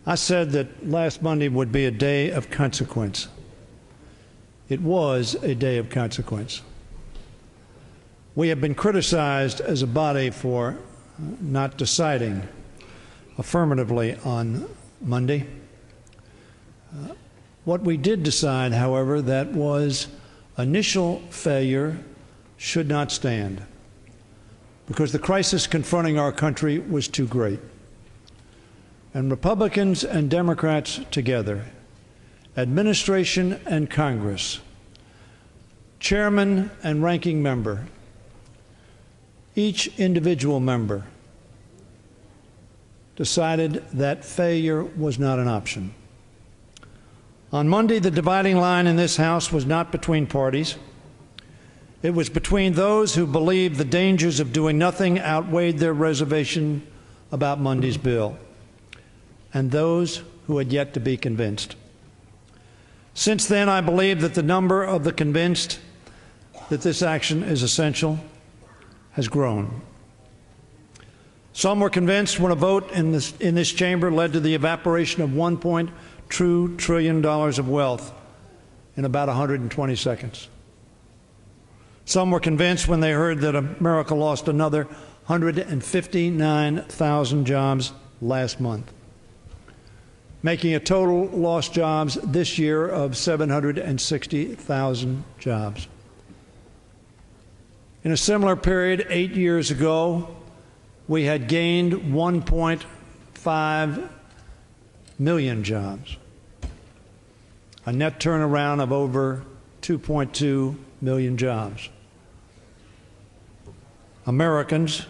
I said that last Monday would be a day of consequence. It was a day of consequence. We have been criticized as a body for not deciding affirmatively on Monday. What we did decide, however, that was initial failure should not stand because the crisis confronting our country was too great. And Republicans and Democrats together, administration and Congress, chairman and ranking member, each individual member decided that failure was not an option. On Monday, the dividing line in this House was not between parties. It was between those who believed the dangers of doing nothing outweighed their reservation about Monday's bill, and those who had yet to be convinced. Since then, I believe that the number of the convinced that this action is essential has grown. Some were convinced when a vote in this chamber led to the evaporation of $1.2 trillion of wealth in about 120 seconds. Some were convinced when they heard that America lost another 159,000 jobs last month, making a total lost jobs this year of 760,000 jobs. In a similar period 8 years ago, we had gained 1.5 million jobs, a net turnaround of over 2.2 million jobs. Americans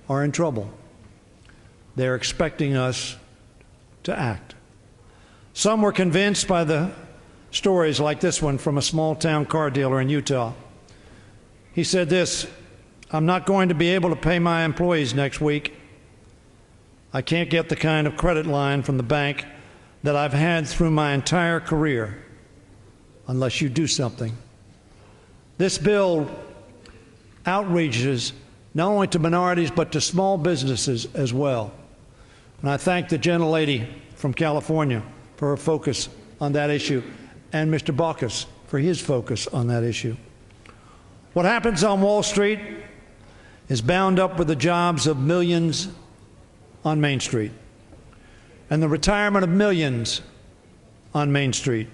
are in trouble. They're expecting us to act. Some were convinced by the stories like this one from a small-town car dealer in Utah. He said this, "I'm not going to be able to pay my employees next week. I can't get the kind of credit line from the bank that I've had through my entire career unless you do something." This bill outreaches not only to minorities but to small businesses as well. And I thank the gentlelady from California for her focus on that issue, and Mr. Baucus for his focus on that issue. What happens on Wall Street is bound up with the jobs of millions on Main Street and the retirement of millions on Main Street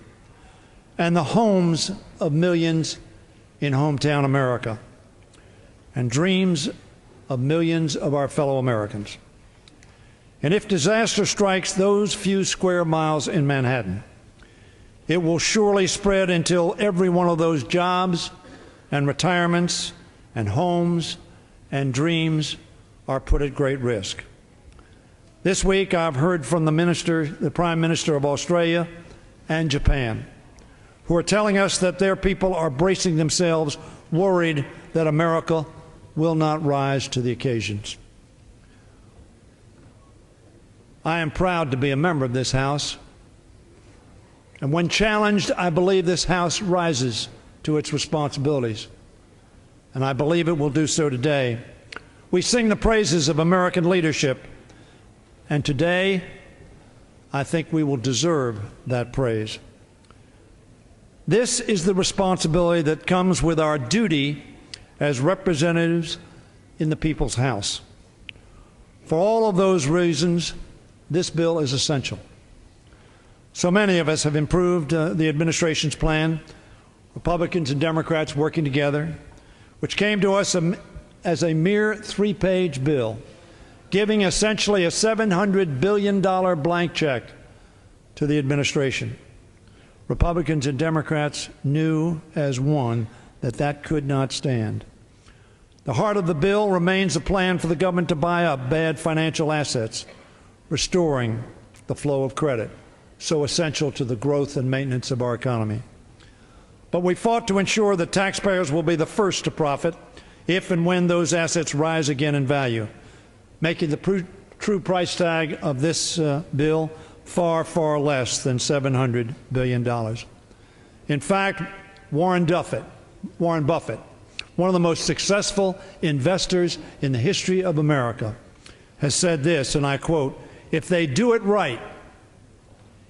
and the homes of millions in hometown America and dreams of millions of our fellow Americans. And if disaster strikes those few square miles in Manhattan, it will surely spread until every one of those jobs and retirements and homes and dreams are put at great risk. This week I've heard from the Prime Minister of Australia and Japan, who are telling us that their people are bracing themselves, worried that America will not rise to the occasions. I am proud to be a member of this House, and when challenged, I believe this House rises to its responsibilities, and I believe it will do so today. We sing the praises of American leadership, and today I think we will deserve that praise. This is the responsibility that comes with our duty as representatives in the People's House. For all of those reasons, this bill is essential. So many of us have improved the administration's plan, Republicans and Democrats working together, which came to us as a mere 3-page bill, giving essentially a $700 billion blank check to the administration. Republicans and Democrats knew as one that that could not stand. The heart of the bill remains a plan for the government to buy up bad financial assets, restoring the flow of credit, so essential to the growth and maintenance of our economy. But we fought to ensure that taxpayers will be the first to profit if and when those assets rise again in value, making the true price tag of this bill far, far less than $700 billion. In fact, Warren Buffett, one of the most successful investors in the history of America, has said this, and I quote, "If they do it right,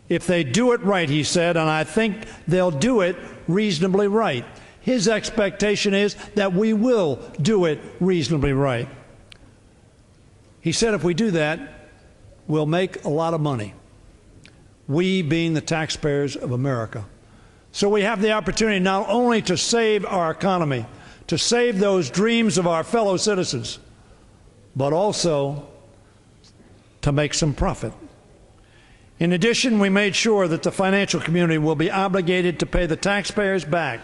if they do it right, he said, and I think they'll do it reasonably right. His expectation is that we will do it reasonably right. He said if we do that, we'll make a lot of money, we being the taxpayers of America. So we have the opportunity not only to save our economy, to save those dreams of our fellow citizens, but also to make some profit. In addition, we made sure that the financial community will be obligated to pay the taxpayers back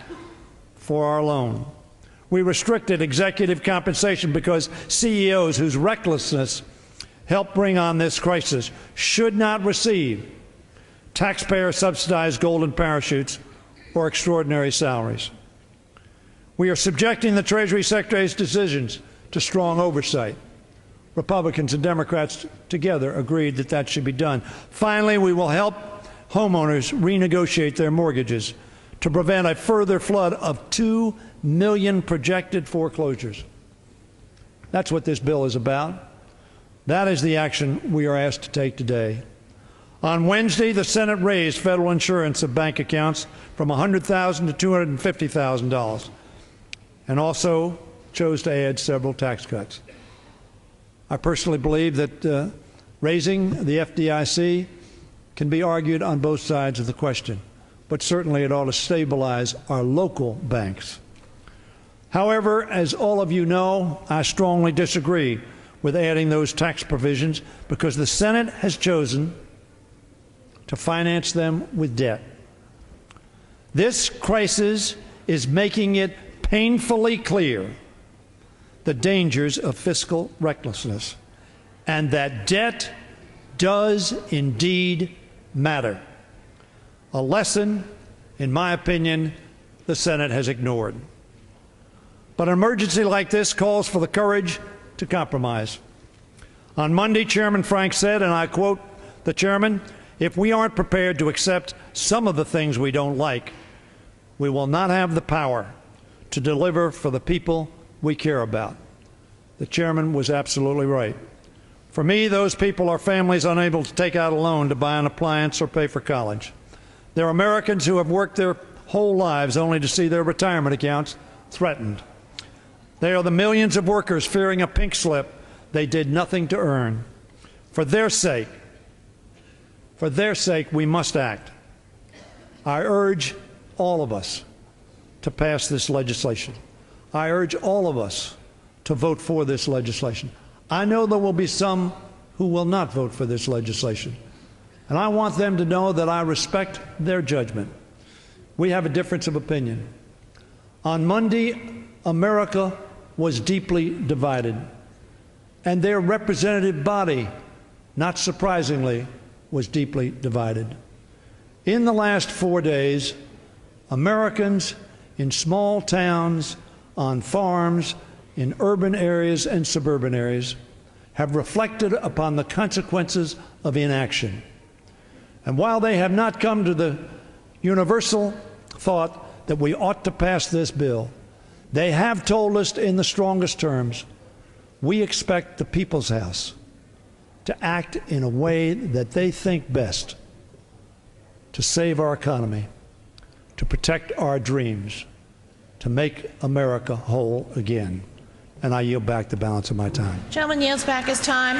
for our loan. We restricted executive compensation because CEOs whose recklessness helped bring on this crisis should not receive taxpayer-subsidized golden parachutes or extraordinary salaries. We are subjecting the Treasury Secretary's decisions to strong oversight. Republicans and Democrats together agreed that that should be done. Finally, we will help homeowners renegotiate their mortgages to prevent a further flood of 2 million projected foreclosures. That's what this bill is about. That is the action we are asked to take today. On Wednesday, the Senate raised federal insurance of bank accounts from $100,000 to $250,000 and also chose to add several tax cuts. I personally believe that raising the FDIC can be argued on both sides of the question, but certainly it ought to stabilize our local banks. However, as all of you know, I strongly disagree with adding those tax provisions because the Senate has chosen to finance them with debt. This crisis is making it painfully clear the dangers of fiscal recklessness, and that debt does indeed matter. A lesson, in my opinion, the Senate has ignored. But an emergency like this calls for the courage to compromise. On Monday, Chairman Frank said, and I quote the chairman, "If we aren't prepared to accept some of the things we don't like, we will not have the power to deliver for the people we care about." The chairman was absolutely right. For me, those people are families unable to take out a loan to buy an appliance or pay for college. They're Americans who have worked their whole lives only to see their retirement accounts threatened. They are the millions of workers fearing a pink slip they did nothing to earn. For their sake, we must act. I urge all of us to pass this legislation. I urge all of us to vote for this legislation. I know there will be some who will not vote for this legislation, and I want them to know that I respect their judgment. We have a difference of opinion. On Monday, America was deeply divided, and their representative body, not surprisingly, was deeply divided. In the last 4 days, Americans in small towns, on farms, in urban areas and suburban areas have reflected upon the consequences of inaction. And while they have not come to the universal thought that we ought to pass this bill, they have told us in the strongest terms, we expect the People's House to act in a way that they think best to save our economy, to protect our dreams, to make America whole again. And I yield back the balance of my time. Gentleman yields back his time.